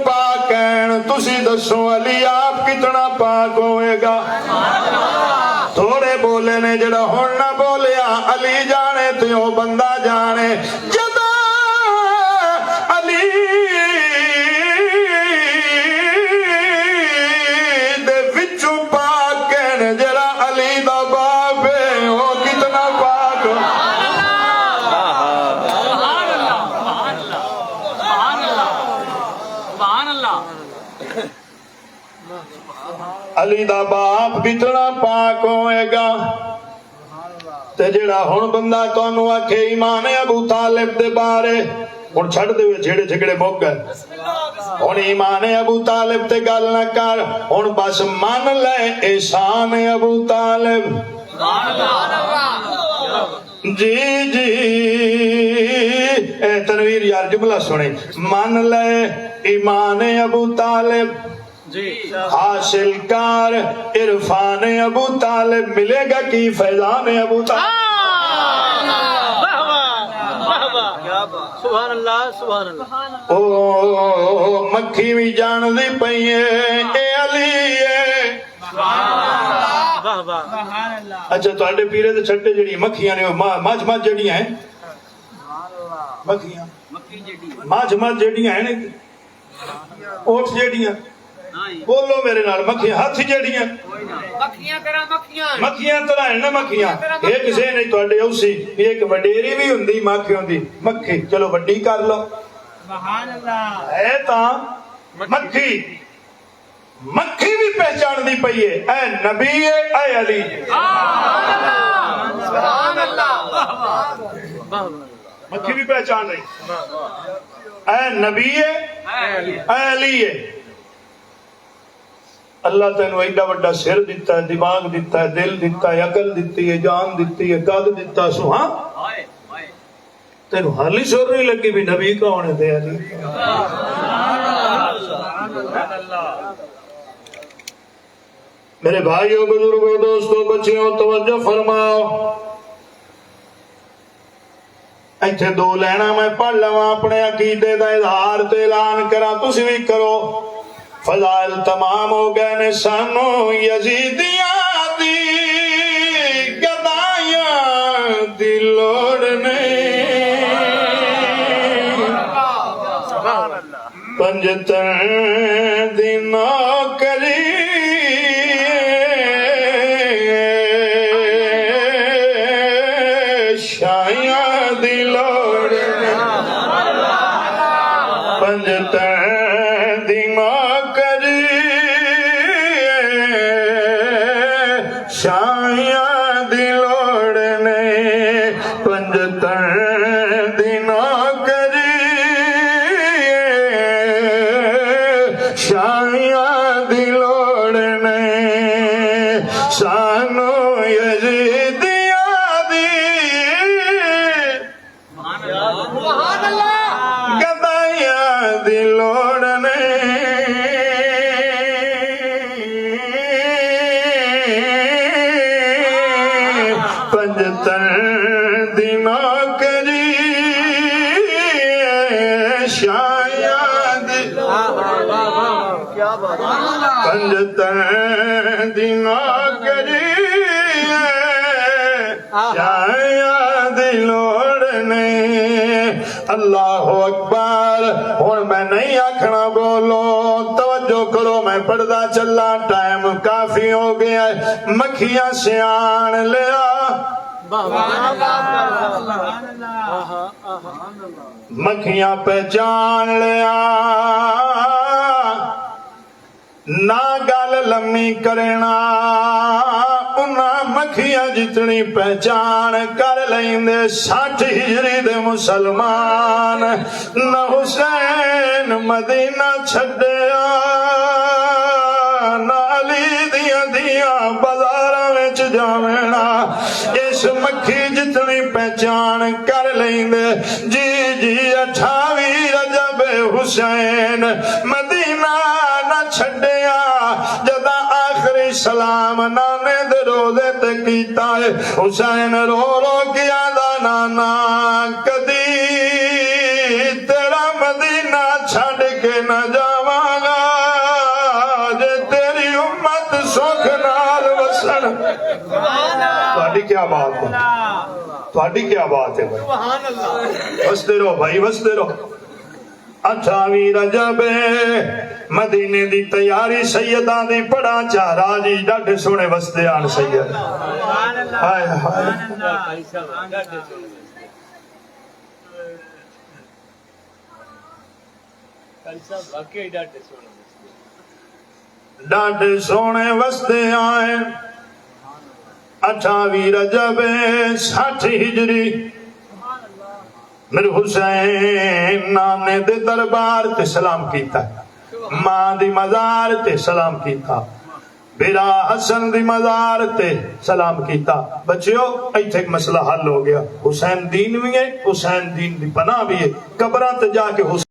پاک ہیں تسی دسو علی آپ کتنا پاک ہوئے گا؟ تھوڑے بولے نے جڑا ہون نہ بولیا علی جانے تو بندہ جانے جدا علی دے وچوں پاک ہیں جڑا علی دا باپ ہے وہ کتنا پاک ہو علی دا باپ کتنا پاک ہوئے گا تے جڑا ہن بندہ تانوں آکھے ایمان ابو طالب دے بارے ہن چھڑ دے ہوئے جھیڑے جھگڑے مک گئے ہن ایمان ابو طالب تے گل نہ کر ہن بس مان لے احسان ابو طالب جی جی اے تنویر یار جملہ سنے مان لے ایمان ابو طالب حاصل کار عرفان ابو طالب ملے گا کی فیضان ابو طالب سبحان اللہ سبحان اللہ او مکھی بھی جان دی پئیے اے علی اے اچھا تو آڈے پیرے دے چھٹے جڑی مکھیاں نے ماج ماج جڑیاں ہیں مکھیاں ماج ماج جڑیاں ہیں اوٹھ جڑیاں بولو میرے نال مکھیاں ہاتھ جڑیاں مکھیاں طرح ہیں نا مکھیاں ایک سے نہیں تو آڈے اسی ایک وڈیری بھی ہندی مکھی ہندی مکھی چلو وڈی کر لو اے تا مکھی مکھی بھی پہچان دی پئیے اے نبی اے علی مکھی بھی پہچان رہی اے نبی اے علی اللہ تینوں ایڈا وڈا سر دیتا ہے دماغ دیتا ہے دل دیتا ہے عقل دیتی ہے جان دیتی ہے قد دیتا سو ہاں تینوں حالی شور نہیں لگی بھی نبی کا ہونے دے علی میرے بھائیوں بزرگوں دوستوں بچیوں توجہ فرماؤ ایتھے دو لینا میں پڑھ لواں اپنے عقیدے دا اظہار تے اعلان کرا تسی بھی کرو فضائل تمام ہو گئے نے سانو یزیدیاں دی گدائیاں دی لوڑ نہیں پنجتن دی نوکری شایاں دی لوڑ پنجتن دی نوکری شایاں دی لوڑ نہیں پنجتن دی نوکری شایاں دی لوڑ نہیں سانو یزیدیاں دی گدائیاں دی لوڑ نہیں پنجتن دی نوکری شایاں دی پنجتن دی نوکری شایاں دی لوڑ نہیں اللہ اکبر ہن میں نہیں آکھنا بولو توجہ کرو میں پڑھدا چلا ٹائم کافی ہو گیا ہے مکھیاں سیان لیا مکھیاں پہچان لیا نہ گل لمی کرنا انہاں مکھیاں جتنی پہچان کر لیندے 60 ہجری دے مسلمان نہ حسین مدینہ چھڈیا نہ علی دیاں دیاں بازاراں وچ جاوینا اس مکھی جتنی پہچان کر لیندے جی جی 28 رجب حسین مدینہ نہ چھڈیا جدا آخری سلام نانے دے روزے تے کیتا ہے حسین رو رو کیا دا نانا کدی تیرا مدینہ چھڈ کے نہ جا کیا بات ہے تھوڑی کیا بات ہے بھائی سبحان اللہ وستے رہو بھائی وستے رہو 28 رجب مدینے دی تیاری سیداں دی پڑھا چاہ راجی ڈاڈے سونے وستے آن سید سبحان اللہ ہائے ہائے ڈاڈے سونے وستے آئے 28 رجب 60 ہجری میرے حسین نانے دے دربار تے سلام کیتا ماں دی مزار تے سلام کیتا بیرا حسن دی مزار تے سلام کیتا بچیو ایتھے ایک مسئلہ حل ہو گیا حسین دین بھی ہے حسین دین دی پناہ بھی ہے قبراں تے جا کے حسین